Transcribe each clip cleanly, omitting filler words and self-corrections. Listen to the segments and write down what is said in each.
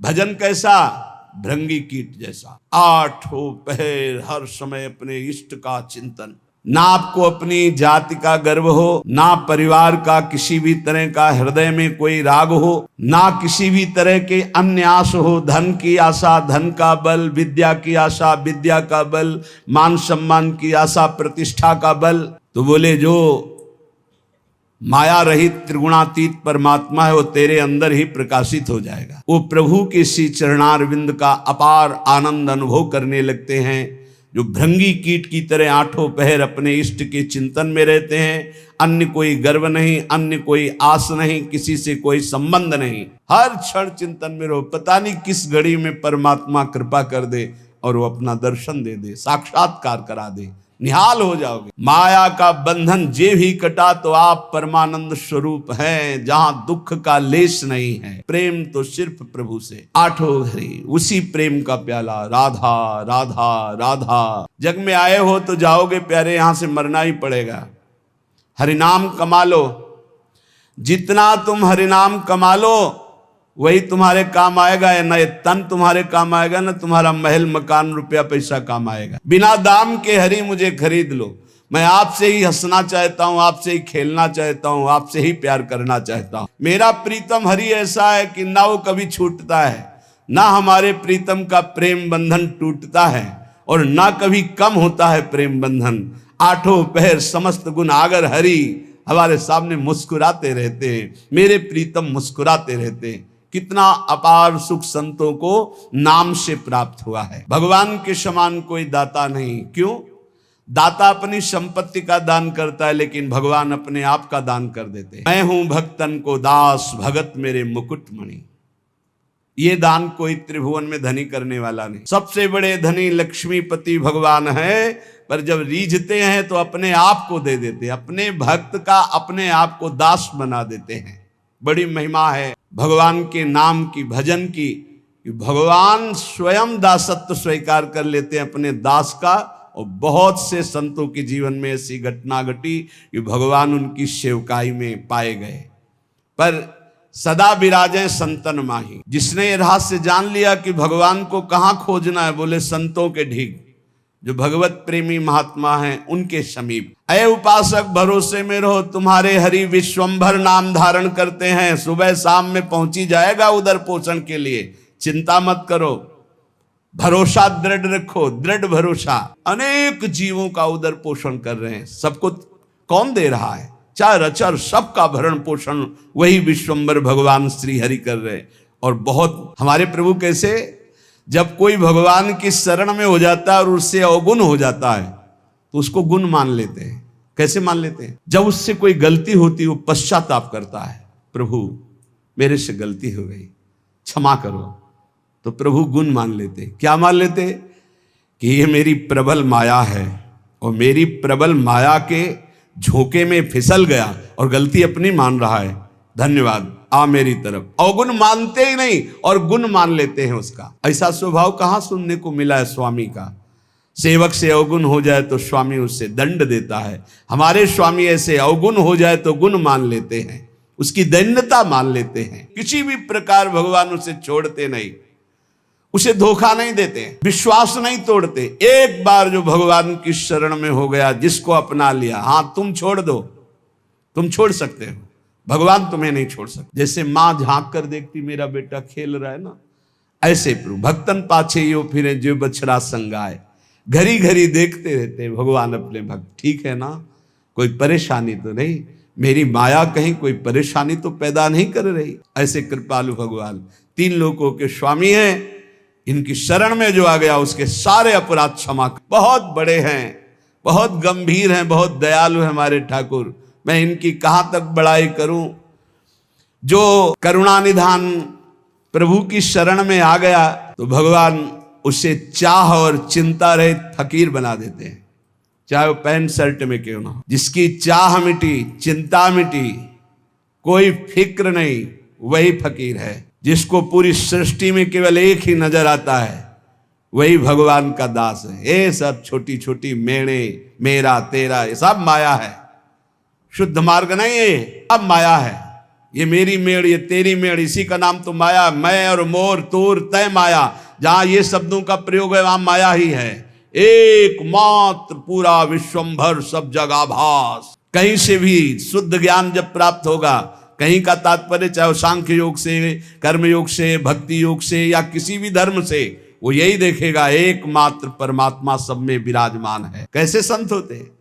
भजन कैसा? भृंगी कीट जैसा। आठों पहर हर समय अपने इष्ट का चिंतन। ना आपको अपनी जाति का गर्व हो, ना परिवार का किसी भी तरह का हृदय में कोई राग हो, ना किसी भी तरह के अन्य आस हो। धन की आशा धन का बल, विद्या की आशा विद्या का बल, मान सम्मान की आशा प्रतिष्ठा का बल। तो बोले जो माया रहित त्रिगुणातीत परमात्मा है वो तेरे अंदर ही प्रकाशित हो जाएगा। वो प्रभु के श्री चरणारविंद का अपार आनंद अनुभव करने लगते हैं। जो भृंगी कीट की तरह आठों पहर अपने इष्ट के चिंतन में रहते हैं। अन्य कोई गर्व नहीं, अन्य कोई आस नहीं, किसी से कोई संबंध नहीं, हर क्षण चिंतन में रहो। पता नहीं किस घड़ी में परमात्मा कृपा कर दे और वो अपना दर्शन दे दे, साक्षात्कार करा दे, निहाल हो जाओगे। माया का बंधन जे भी कटा तो आप परमानंद स्वरूप हैं, जहां दुख का लेश नहीं है। प्रेम तो सिर्फ प्रभु से। आठों घड़ी उसी प्रेम का प्याला, राधा राधा राधा। जग में आए हो तो जाओगे प्यारे, यहां से मरना ही पड़ेगा। हरिनाम कमा लो, जितना तुम हरिनाम कमा लो वही तुम्हारे काम आएगा। न ये तन तुम्हारे काम आएगा, न तुम्हारा महल मकान रुपया पैसा काम आएगा। बिना दाम के हरि मुझे खरीद लो। मैं आपसे ही हंसना चाहता हूं, आपसे ही खेलना चाहता हूं, आपसे ही प्यार करना चाहता हूं। मेरा प्रीतम हरि ऐसा है कि ना वो कभी छूटता है, ना हमारे प्रीतम का प्रेम बंधन टूटता है और ना कभी कम होता है प्रेम बंधन। आठों पहर समस्त गुण आगर हरि हमारे सामने मुस्कुराते रहते हैं। मेरे प्रीतम मुस्कुराते रहते हैं। कितना अपार सुख संतों को नाम से प्राप्त हुआ है। भगवान के समान कोई दाता नहीं। क्यों? दाता अपनी संपत्ति का दान करता है, लेकिन भगवान अपने आप का दान कर देते हैं। मैं हूं भक्तन को दास, भगत मेरे मुकुटमणि। ये दान कोई त्रिभुवन में धनी करने वाला नहीं। सबसे बड़े धनी लक्ष्मीपति भगवान है, पर जब रीझते हैं तो अपने आप को दे देते हैं। अपने भक्त का अपने आप को दास बना देते हैं। बड़ी महिमा है भगवान के नाम की, भजन की। भगवान स्वयं दासत्व स्वीकार कर लेते हैं अपने दास का। और बहुत से संतों के जीवन में ऐसी घटना घटी कि भगवान उनकी सेवकाई में पाए गए। पर सदा विराजे संतन माही। जिसने ये रहस्य जान लिया कि भगवान को कहाँ खोजना है, बोले संतों के ढीक, जो भगवत प्रेमी महात्मा हैं उनके समीप। अय उपासक भरोसे में रहो, तुम्हारे हरि विश्वंभर नाम धारण करते हैं। सुबह शाम में पहुंची जाएगा उधर पोषण के लिए, चिंता मत करो। भरोसा दृढ़ रखो, दृढ़ भरोसा। अनेक जीवों का उधर पोषण कर रहे हैं। सबको कौन दे रहा है? चार अचर सबका भरण पोषण वही विश्वंभर भगवान श्री हरि कर रहे हैं। और बहुत हमारे प्रभु कैसे, जब कोई भगवान की शरण में हो जाता है और उससे अवगुण हो जाता है तो उसको गुण मान लेते हैं। कैसे मान लेते हैं? जब उससे कोई गलती होती है वो पश्चाताप करता है, प्रभु मेरे से गलती हो गई, क्षमा करो। तो प्रभु गुण मान लेते। क्या मान लेते? कि ये मेरी प्रबल माया है और मेरी प्रबल माया के झोंके में फिसल गया और गलती अपनी मान रहा है। धन्यवाद, आ मेरी तरफ। अवगुण मानते ही नहीं और गुण मान लेते हैं उसका। ऐसा स्वभाव कहाँ सुनने को मिला है स्वामी का। सेवक से अवगुण हो जाए तो स्वामी उससे दंड देता है। हमारे स्वामी ऐसे अवगुण हो जाए तो गुण मान लेते हैं, उसकी दैन्यता मान लेते हैं। किसी भी प्रकार भगवान उसे छोड़ते नहीं, उसे धोखा नहीं देते, विश्वास नहीं तोड़ते। एक बार जो भगवान की शरण में हो गया, जिसको अपना लिया, हाँ तुम छोड़ दो, तुम छोड़ सकते हो, भगवान तुम्हें नहीं छोड़ सकते। जैसे माँ झांक कर देखती मेरा बेटा खेल रहा है ना, ऐसे प्रभु भक्तन पाछे यो फिरे जो बछड़ा संगाए। घड़ी घड़ी देखते रहते हैं भगवान अपने भक्त। ठीक है ना, कोई परेशानी तो नहीं, मेरी माया कहीं कोई परेशानी तो पैदा नहीं कर रही। ऐसे कृपालु भगवान तीन लोकों के स्वामी हैं। इनकी शरण में जो आ गया उसके सारे अपराध क्षमा। बहुत बड़े हैं, बहुत गंभीर हैं, बहुत दयालु हैं हमारे ठाकुर। मैं इनकी कहां तक बड़ाई करूं। जो करुणानिधान प्रभु की शरण में आ गया तो भगवान उसे चाह और चिंता रहित फकीर बना देते हैं, चाहे वो पैंट शर्ट में क्यों ना हो। जिसकी चाह मिटी, चिंता मिटी, कोई फिक्र नहीं, वही फकीर है। जिसको पूरी सृष्टि में केवल एक ही नजर आता है, वही भगवान का दास है। ये सब छोटी छोटी मेणे, मेरा तेरा, ये सब माया है, शुद्ध मार्ग नहीं है, अब माया है। ये मेरी मेड़, ये तेरी मेड़, इसी का नाम तो माया। मैं और मोर, तोर, तय माया, जहां ये शब्दों का प्रयोग है वहां माया ही है। एकमात्र पूरा विश्वंभर सब जगह भास। कहीं से भी शुद्ध ज्ञान जब प्राप्त होगा, कहीं का तात्पर्य चाहे वो सांख्य योग से, कर्म योग से, भक्ति योग से या किसी भी धर्म से, वो यही देखेगा एकमात्र परमात्मा सब में विराजमान है। कैसे संत होते हैं?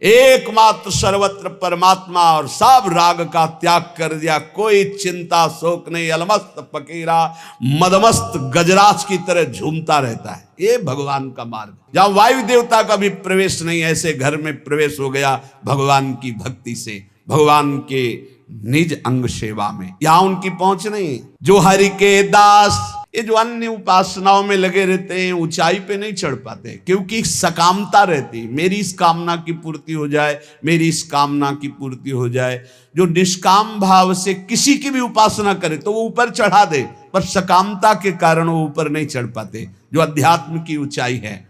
एकमात्र सर्वत्र परमात्मा और सब राग का त्याग कर दिया, कोई चिंता शोक नहीं, अलमस्त फकीरा मदमस्त गजराज की तरह झूमता रहता है। ये भगवान का मार्ग। जहां वायु देवता का भी प्रवेश नहीं, ऐसे घर में प्रवेश हो गया भगवान की भक्ति से, भगवान के निज अंग सेवा में। यहां उनकी पहुंच नहीं। जो हरि के दास, ये जो अन्य उपासनाओं में लगे रहते हैं, ऊंचाई पे नहीं चढ़ पाते, क्योंकि सकामता रहती। मेरी इस कामना की पूर्ति हो जाए, मेरी इस कामना की पूर्ति हो जाए। जो निष्काम भाव से किसी की भी उपासना करे तो वो ऊपर चढ़ा दे, पर सकामता के कारण वो ऊपर नहीं चढ़ पाते, जो अध्यात्म की ऊंचाई है।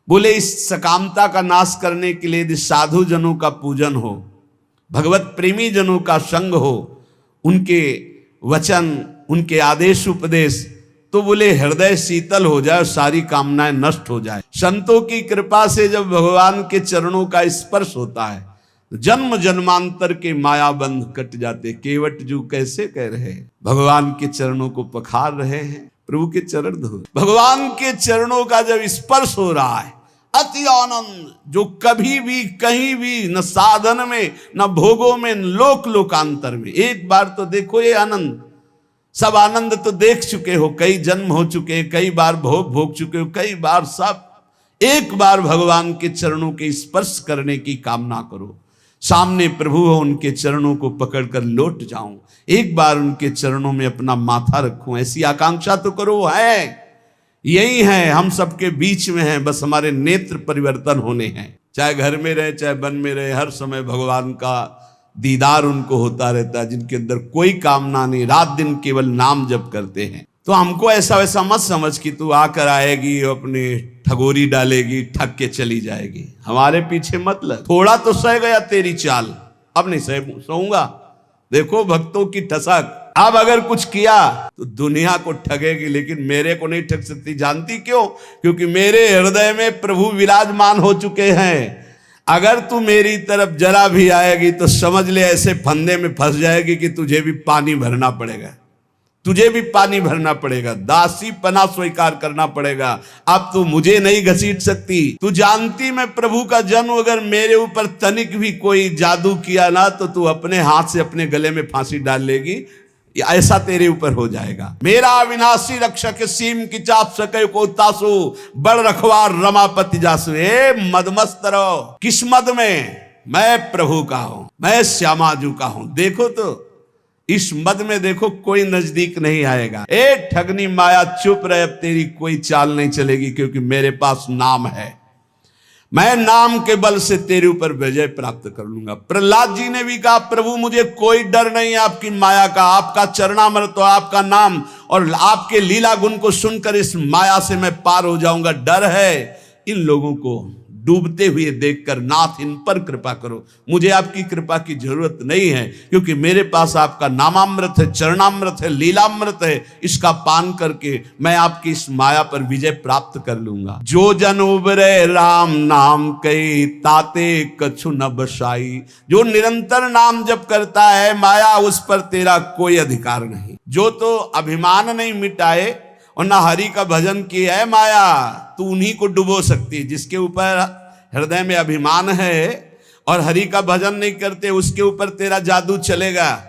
बोले इस सकामता का नाश करने के लिए यदि साधु जनों का पूजन हो, भगवत प्रेमी जनों का संग हो, उनके वचन, उनके आदेश उपदेश, तो बोले हृदय शीतल हो जाए, सारी कामनाएं नष्ट हो जाए। संतों की कृपा से जब भगवान के चरणों का स्पर्श होता है, जन्म जन्मांतर के माया बंध कट जाते। केवट जू कैसे कह रहे हैं, भगवान के चरणों को पखार रहे हैं, प्रभु के चरण धो। भगवान के चरणों का जब स्पर्श हो रहा है, अति आनंद, जो कभी भी कहीं भी, न साधन में, न भोगों में, न लोक लोकांतर में। एक बार तो देखो ये आनंद, सब आनंद तो देख चुके हो, कई जन्म हो चुके हैं, कई बार भोग भोग चुके हो, कई बार सब। एक बार भगवान के चरणों के स्पर्श करने की कामना करो। सामने प्रभु हो, उनके चरणों को पकड़कर लौट जाऊं, एक बार उनके चरणों में अपना माथा रखूं, ऐसी आकांक्षा तो करो। है यही है, हम सबके बीच में है, बस हमारे नेत्र परिवर्तन होने हैं। चाहे घर में रहे, चाहे वन में रहे, हर समय भगवान का दीदार उनको होता रहता है, जिनके अंदर कोई कामना नहीं, रात दिन केवल नाम जप करते हैं। तो हमको ऐसा वैसा मत समझ कि तू आकर आएगी, अपने ठगोरी डालेगी, ठग के चली जाएगी। हमारे पीछे मत लग। थोड़ा तो सह गया तेरी चाल, अब नहीं सहूंगा। देखो भक्तों की ठसक। अब अगर कुछ किया तो दुनिया को ठगेगी, लेकिन मेरे को नहीं ठग सकती। जानती क्यों? क्योंकि मेरे हृदय में प्रभु विराजमान हो चुके हैं। अगर तू मेरी तरफ जरा भी आएगी तो समझ ले ऐसे फंदे में फंस जाएगी कि तुझे भी पानी भरना पड़ेगा, तुझे भी पानी भरना पड़ेगा, दासी पना स्वीकार करना पड़ेगा। अब तू मुझे नहीं घसीट सकती। तू जानती मैं प्रभु का जन्म, अगर मेरे ऊपर तनिक भी कोई जादू किया ना तो तू अपने हाथ से अपने गले में फांसी डाल लेगी, ऐसा तेरे ऊपर हो जाएगा। मेरा अविनाशी रक्षक सीम की चाप सके को तासु, बड़ रखवार रमापति जासु। ए मदमस्त रहो। किस मद में? मैं प्रभु का हूं, मैं श्यामाजू का हूं। देखो तो इस मद में देखो, कोई नजदीक नहीं आएगा। ए ठगनी माया चुप रहे, अब तेरी कोई चाल नहीं चलेगी, क्योंकि मेरे पास नाम है। मैं नाम के बल से तेरे ऊपर विजय प्राप्त कर लूंगा। प्रहलाद जी ने भी कहा, प्रभु मुझे कोई डर नहीं है आपकी माया का, आपका चरणामृत और आपका नाम और आपके लीला गुण को सुनकर इस माया से मैं पार हो जाऊंगा। डर है इन लोगों को डूबते हुए देखकर, नाथ इन पर कृपा करो। मुझे आपकी कृपा की जरूरत नहीं है, क्योंकि मेरे पास आपका नामामृत है, चरणामृत है, लीलामृत है। इसका पान करके मैं आपकी इस माया पर विजय प्राप्त कर लूंगा। जो जन उबरे राम नाम कई, ताते कछु न बसाई। जो निरंतर नाम जप करता है, माया उस पर तेरा कोई अधिकार नहीं। जो तो अभिमान नहीं मिटाए और ना हरि का भजन किया है, माया तू उन्हीं को डुबो सकती है। जिसके ऊपर हृदय में अभिमान है और हरि का भजन नहीं करते, उसके ऊपर तेरा जादू चलेगा,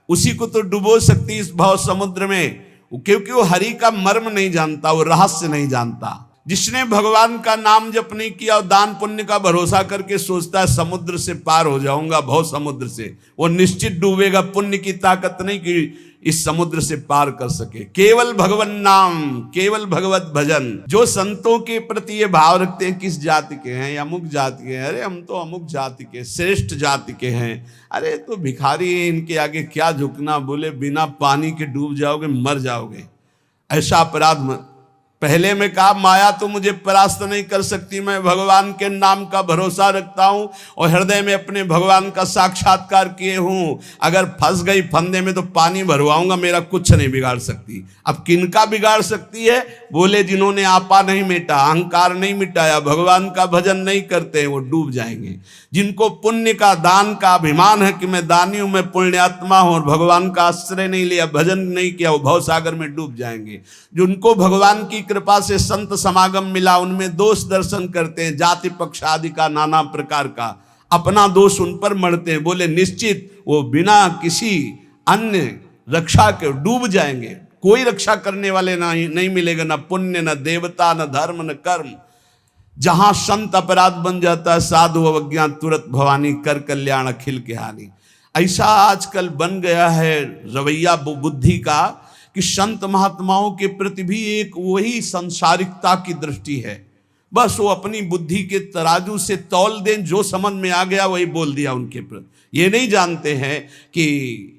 उसी को तो डुबो सकती इस भाव समुद्र में, क्योंकि वो हरि का मर्म नहीं जानता, वो रहस्य नहीं जानता। जिसने भगवान का नाम जप नहीं किया और दान पुण्य का भरोसा करके सोचता है समुद्र से पार हो जाऊंगा, भव समुद्र से, वो निश्चित डूबेगा। पुण्य की ताकत नहीं कि इस समुद्र से पार कर सके। केवल भगवान नाम, केवल भगवत भजन। जो संतों के प्रति ये भाव रखते हैं, किस जाति के हैं, अमुक जाति के हैं, अरे हम तो अमुक जाति के श्रेष्ठ जाति के हैं, अरे तो भिखारी हैं, इनके आगे क्या झुकना। बोले बिना पानी के डूब जाओगे, मर जाओगे। ऐसा अपराध पहले में कहा माया तो मुझे परास्त नहीं कर सकती, मैं भगवान के नाम का भरोसा रखता हूं और हृदय में अपने भगवान का साक्षात्कार किए हूं। अगर फंस गई फंदे में तो पानी भरवाऊंगा, मेरा कुछ नहीं बिगाड़ सकती। अब किनका बिगाड़ सकती है? बोले जिन्होंने आपा नहीं मिटा, अहंकार नहीं मिटाया, भगवान का भजन नहीं करते, वो डूब जाएंगे। जिनको पुण्य का, दान का अभिमान है कि मैं दानी हूं, मैं पुण्यात्मा हूं, और भगवान का आश्रय नहीं लिया, भजन नहीं किया, वो भवसागर में डूब जाएंगे। जिनको भगवान की कृपा से संत समागम मिला, उनमें दोष दर्शन करते हैं, जाति पक्ष आदि का, नाना प्रकार का, अपना दोष उन पर मढ़ते हैं। बोले निश्चित वो बिना किसी अन्य रक्षा के डूब जाएंगे। कोई रक्षा करने वाले नहीं मिलेगा, न पुण्य, न देवता, न धर्म, न कर्म। जहां संत अपराध बन जाता है, साधु अवज्ञा तुरंत भवानी, कर कल्याण अखिल के हानि। ऐसा आजकल बन गया है रवैया बुद्धि का कि संत महात्माओं के प्रति भी एक वही संसारिकता की दृष्टि है। बस वो अपनी बुद्धि के तराजू से तौल दें, जो समझ में आ गया वही बोल दिया उनके प्रति। ये नहीं जानते हैं कि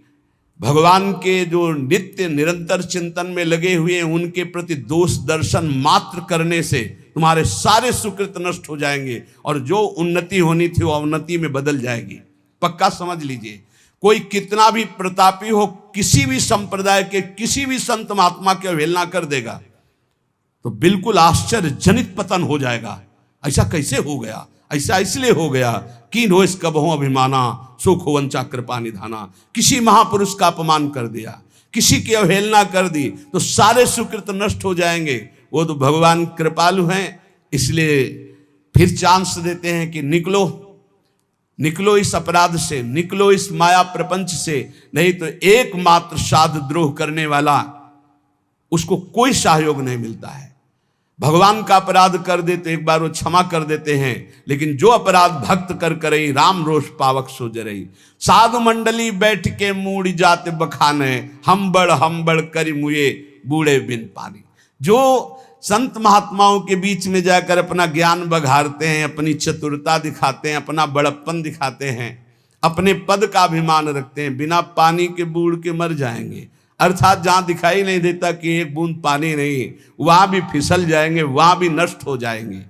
भगवान के जो नित्य निरंतर चिंतन में लगे हुए हैं, उनके प्रति दोष दर्शन मात्र करने से तुम्हारे सारे सुकृत नष्ट हो जाएंगे और जो उन्नति होनी थी वो अवनति में बदल जाएगी। पक्का समझ लीजिए। कोई कितना भी प्रतापी हो, किसी भी संप्रदाय के किसी भी संत महात्मा की अवहेलना कर देगा तो बिल्कुल आश्चर्यजनित पतन हो जाएगा। ऐसा कैसे हो गया? ऐसा इसलिए हो गया कि नो इस कबहों अभिमाना, सुख हो वंचा कृपा निधाना। किसी महापुरुष का अपमान कर दिया, किसी की अवहेलना कर दी तो सारे सुकृत नष्ट हो जाएंगे। वो तो भगवान कृपालु हैं, इसलिए फिर चांस देते हैं कि निकलो इस अपराध से, निकलो इस माया प्रपंच से, नहीं तो एकमात्र साध द्रोह करने वाला, उसको कोई सहयोग नहीं मिलता है। भगवान का अपराध कर दे तो एक बार वो क्षमा कर देते हैं, लेकिन जो अपराध भक्त कर करई, राम रोष पावक सो जरई। साधु मंडली बैठ के मूड़ी जाते बखाने, हम बड़ करी मुए बूढ़े बिन पानी। जो संत महात्माओं के बीच में जाकर अपना ज्ञान बघारते हैं, अपनी चतुरता दिखाते हैं, अपना बड़प्पन दिखाते हैं, अपने पद का अभिमान रखते हैं, बिना पानी के बूढ़ के मर जाएंगे। अर्थात जहां दिखाई नहीं देता कि एक बूंद पानी नहीं, वहां भी फिसल जाएंगे, वहां भी नष्ट हो जाएंगे।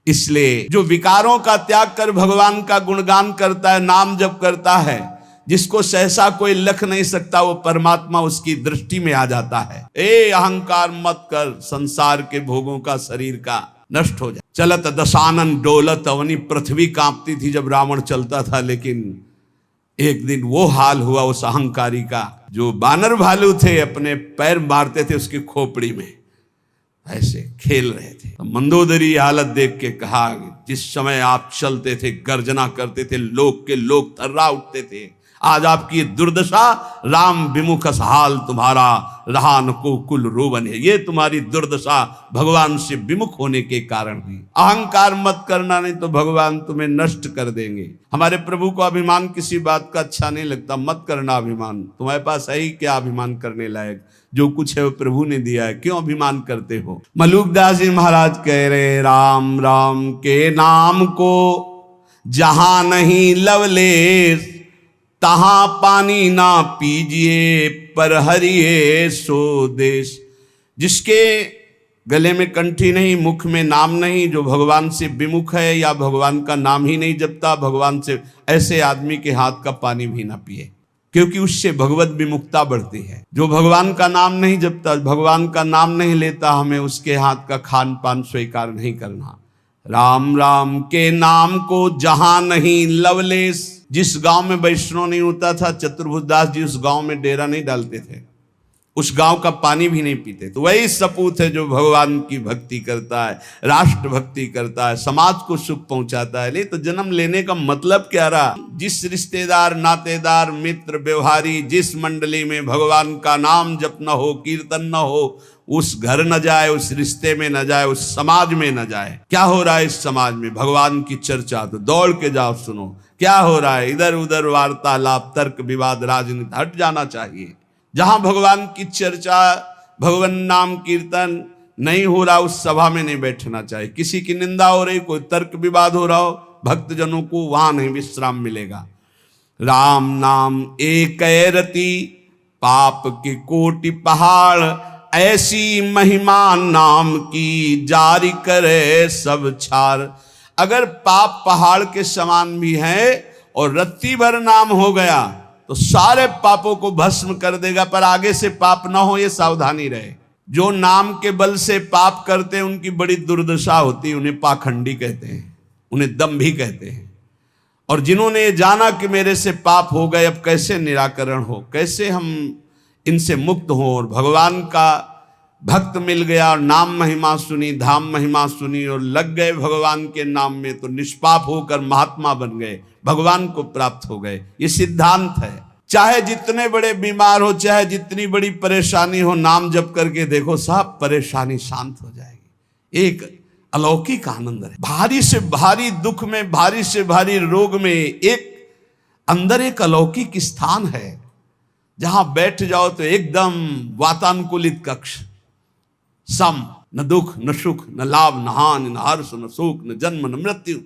इसलिए जो विकारों का त्याग कर भगवान का गुणगान करता है, नाम जप करता है, जिसको सहसा कोई लख नहीं सकता, वो परमात्मा उसकी दृष्टि में आ जाता है। ए अहंकार मत कर, संसार के भोगों का, शरीर का नष्ट हो जाए। चलत दशानन डोलत अवनी, पृथ्वी कांपती थी जब रावण चलता था, लेकिन एक दिन वो हाल हुआ उस अहंकारी का। जो बानर भालू थे, अपने पैर मारते थे उसकी खोपड़ी में, ऐसे खेल रहे थे। तो मंदोदरी हालत देख के कहा, जिस समय आप चलते थे, गर्जना करते थे, लोग के लोग थर्रा उठते थे, आज आपकी दुर्दशा, राम विमुख हाल तुम्हारा, रहा न को कुल रोवन है। ये तुम्हारी दुर्दशा भगवान से विमुख होने के कारण हुई। अहंकार मत करना, नहीं तो भगवान तुम्हें नष्ट कर देंगे। हमारे प्रभु को अभिमान किसी बात का अच्छा नहीं लगता। मत करना अभिमान, तुम्हारे पास है ही क्या अभिमान करने लायक? जो कुछ है वो प्रभु ने दिया है, क्यों अभिमान करते हो? मलुकदास जी महाराज कह रहे, राम राम के नाम को जहां नहीं लवलेश, तहां पानी ना पीजिए, पर हरिये सो देश। जिसके गले में कंठी नहीं, मुख में नाम नहीं, जो भगवान से विमुख है या भगवान का नाम ही नहीं जपता भगवान से, ऐसे आदमी के हाथ का पानी भी ना पिए, क्योंकि उससे भगवत विमुखता बढ़ती है। जो भगवान का नाम नहीं जपता, भगवान का नाम नहीं लेता, हमें उसके हाथ का खान पान स्वीकार नहीं करना। राम राम के नाम को जहां नहीं लवलेश। जिस गांव में वैष्णव नहीं होता था, चतुर्भुजदास जी उस गांव में डेरा नहीं डालते थे, उस गांव का पानी भी नहीं पीते। तो वही सपूत है जो भगवान की भक्ति करता है, राष्ट्र भक्ति करता है, समाज को सुख पहुंचाता है। नहीं तो जन्म लेने का मतलब क्या रहा? जिस रिश्तेदार, नातेदार, मित्र, व्यवहारी, जिस मंडली में भगवान का नाम जप न हो, कीर्तन न हो, उस घर न जाए, उस रिश्ते में न जाए, उस समाज में न जाए। क्या हो रहा है इस समाज में? भगवान की चर्चा तो दौड़ के जाओ सुनो। क्या हो रहा है? इधर उधर वार्तालाप, तर्क विवाद, राजनीति, हट जाना चाहिए। जहां भगवान की चर्चा, भगवान नाम कीर्तन नहीं हो रहा, उस सभा में नहीं बैठना चाहिए। किसी की निंदा हो रही, कोई तर्क विवाद हो रहा हो, भक्तजनों को वहां नहीं विश्राम मिलेगा। राम नाम एक रति, पाप के कोटि पहाड़, ऐसी महिमा नाम की जारी करे सब छार। अगर पाप पहाड़ के समान भी है और रत्ती भर नाम हो गया तो सारे पापों को भस्म कर देगा, पर आगे से पाप ना हो ये सावधानी रहे। जो नाम के बल से पाप करते हैं उनकी बड़ी दुर्दशा होती है, उन्हें पाखंडी कहते हैं, उन्हें दंभी कहते हैं। और जिन्होंने ये जाना कि मेरे से पाप हो गए, अब कैसे निराकरण हो, कैसे हम इनसे मुक्त हो, और भगवान का भक्त मिल गया और नाम महिमा सुनी, धाम महिमा सुनी और लग गए भगवान के नाम में, तो निष्पाप होकर महात्मा बन गए, भगवान को प्राप्त हो गए। ये सिद्धांत है। चाहे जितने बड़े बीमार हो, चाहे जितनी बड़ी परेशानी हो, नाम जप करके देखो, सब परेशानी शांत हो जाएगी। एक अलौकिक आनंद है। भारी से भारी दुख में, भारी से भारी रोग में एक अंदर एक अलौकिक स्थान है, जहां बैठ जाओ तो एकदम वातानुकूलित कक्ष, सम, न दुख न सुख न लाभ न हानि न हर्ष न सुख न जन्म न मृत्यु।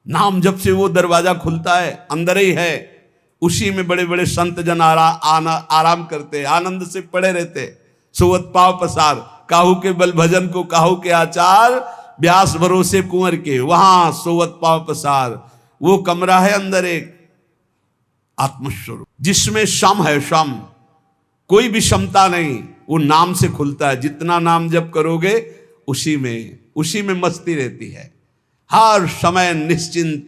नाम जब से वो दरवाजा खुलता है, अंदर ही है। उसी में बड़े बड़े संत जन आराम करते, आनंद से पड़े रहते। सोवत पाव पसार, काहू के बल भजन को काहू के आचार, व्यास भरोसे कुंवर के, वहां सोवत पाव पसार। वो कमरा है अंदर एक आत्मस्वरूप, जिसमें शम है, शम, कोई भी क्षमता नहीं, वो नाम से खुलता है। जितना नाम जप करोगे उसी में मस्ती रहती है। हर समय निश्चिंत,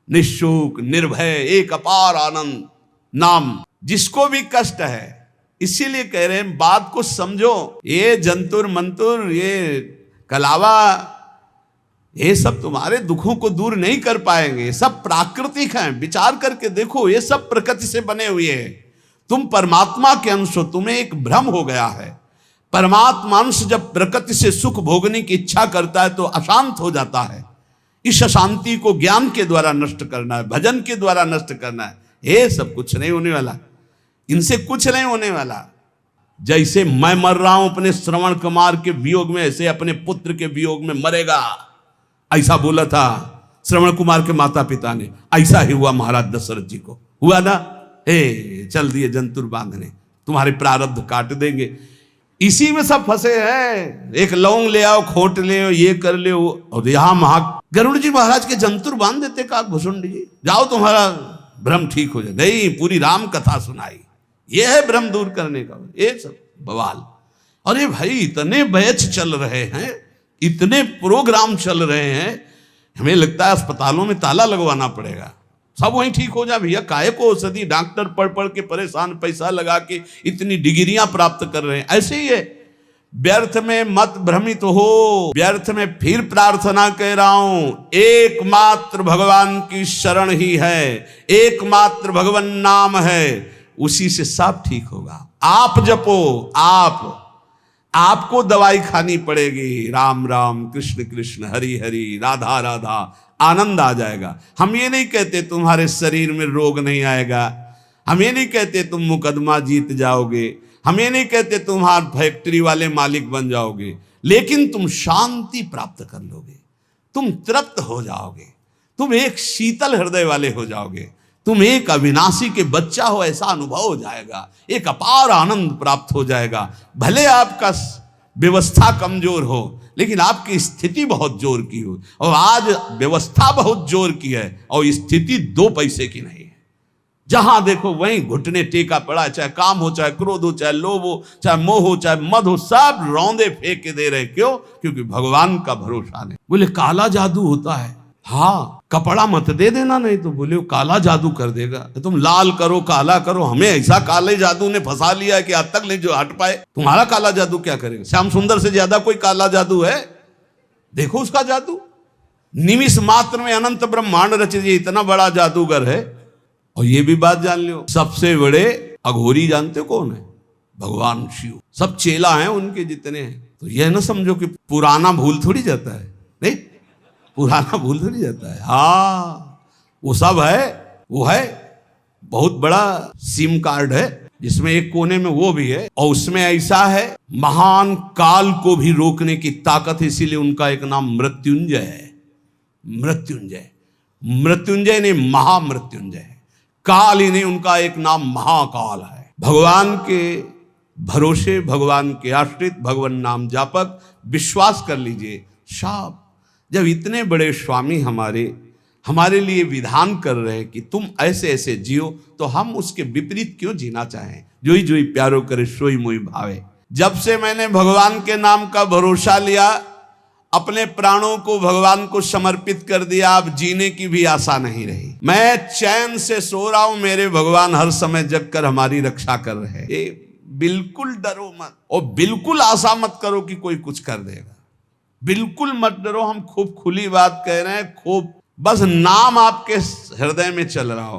निशुक, निर्भय, एक अपार आनंद। नाम जिसको भी कष्ट है, इसीलिए कह रहे हैं बात को समझो। ये जंतुर मंतुर, ये कलावा, ये सब तुम्हारे दुखों को दूर नहीं कर पाएंगे। सब प्राकृतिक हैं, विचार करके देखो, ये सब प्रकृति से बने हुए हैं। तुम परमात्मा के अंश हो, तुम्हें एक भ्रम हो गया है। परमात्मा अंश जब प्रकृति से सुख भोगने की इच्छा करता है तो अशांत हो जाता है। इस अशांति को ज्ञान के द्वारा नष्ट करना है, भजन के द्वारा नष्ट करना है। ये सब कुछ नहीं होने वाला, इनसे कुछ नहीं होने वाला। जैसे मैं मर रहा हूं अपने श्रवण कुमार के वियोग में, ऐसे अपने पुत्र के वियोग में मरेगा, ऐसा बोला था श्रवण कुमार के माता पिता ने। ऐसा ही हुआ महाराज दशरथ जी को, हुआ ना। चल दिए जंतुर बांधने, तुम्हारे प्रारब्ध काट देंगे। इसी में सब फंसे हैं। एक लौंग ले आओ, खोट ले आओ, ये कर ले, और यहां गरुड़ जी महाराज के जंतुर बांध देते काकभूषुंड जी, जाओ तुम्हारा भ्रम ठीक हो जाए। नहीं, पूरी राम कथा सुनाई। ये है भ्रम दूर करने का, ये सब बवाल। अरे भाई, इतने बैच चल रहे हैं, इतने प्रोग्राम चल रहे हैं, हमें लगता है अस्पतालों में ताला लगवाना पड़ेगा, सब वहीं ठीक हो जाए। भैया काहे को औषधि, डॉक्टर पढ़ पढ़ के परेशान, पैसा लगा के इतनी डिग्रियां प्राप्त कर रहे हैं। ऐसे ही है, व्यर्थ में मत भ्रमित हो, व्यर्थ में फिर प्रार्थना कह रहा हूं, एकमात्र भगवान की शरण ही है, एकमात्र भगवान नाम है, उसी से सब ठीक होगा। आप जपो, आपको दवाई खानी पड़ेगी, राम राम कृष्ण कृष्ण हरि हरि राधा राधा, आनंद आ जाएगा। हम ये नहीं कहते तुम्हारे शरीर में रोग नहीं आएगा, हम ये नहीं कहते तुम मुकदमा जीत जाओगे, हम ये नहीं कहते तुम्हार फैक्ट्री वाले मालिक बन जाओगे, लेकिन तुम शांति प्राप्त कर लोगे, तुम तृप्त हो जाओगे, तुम एक शीतल हृदय वाले हो जाओगे, तुम एक अविनाशी के बच्चा हो ऐसा अनुभव हो जाएगा, एक अपार आनंद प्राप्त हो जाएगा। भले आपका व्यवस्था कमजोर हो, लेकिन आपकी स्थिति बहुत जोर की हो, और आज व्यवस्था बहुत जोर की है और स्थिति 2 पैसे की नहीं है। जहां देखो वहीं घुटने टेका पड़ा है, चाहे काम हो, चाहे क्रोध हो, चाहे लोभ हो, चाहे मोह हो, चाहे मद हो, सब रौंदे फेंक के दे रहे। क्यों? क्योंकि भगवान का भरोसा नहीं। बोले काला जादू होता है, हाँ, कपड़ा मत दे देना, नहीं तो बोले काला जादू कर देगा। तुम लाल करो, काला करो, हमें ऐसा काले जादू ने फंसा लिया है कि आज तक नहीं जो हट पाए। तुम्हारा काला जादू क्या करेगा? श्याम सुंदर से ज्यादा कोई काला जादू है? देखो उसका जादू, निमिष मात्र में अनंत ब्रह्मांड रच दिए, इतना बड़ा जादूगर है। और ये भी बात जान लो, सबसे बड़े अघोरी जानते कौन है? भगवान शिव। सब चेला हैं उनके जितने हैं। तो यह ना समझो कि पुराना भूल थोड़ी जाता है, नहीं, पुराना भूल थोड़ी जाता है। हाँ, वो सब है, वो है बहुत बड़ा सिम कार्ड है, जिसमें एक कोने में वो भी है, और उसमें ऐसा है महान काल को भी रोकने की ताकत, इसीलिए उनका एक नाम मृत्युंजय है। मृत्युंजय, मृत्युंजय नहीं महामृत्युंजय है, काल ही नहीं, उनका एक नाम महाकाल है। भगवान के भरोसे, भगवान के आश्रित, भगवान नाम जापक, विश्वास कर लीजिए। साहब जब इतने बड़े स्वामी हमारे लिए विधान कर रहे हैं कि तुम ऐसे ऐसे जियो, तो हम उसके विपरीत क्यों जीना चाहें। जोई जोई प्यारो करे सोई मोई भावे। जब से मैंने भगवान के नाम का भरोसा लिया, अपने प्राणों को भगवान को समर्पित कर दिया, अब जीने की भी आशा नहीं रही। मैं चैन से सो रहा हूं, मेरे भगवान हर समय जग कर हमारी रक्षा कर रहे हैं। बिल्कुल डरो मत और बिल्कुल आशा मत करो कि कोई कुछ कर देगा। बिल्कुल मत डरो। हम खूब खुली बात कह रहे हैं, खूब बस नाम आपके हृदय में चल रहा हो।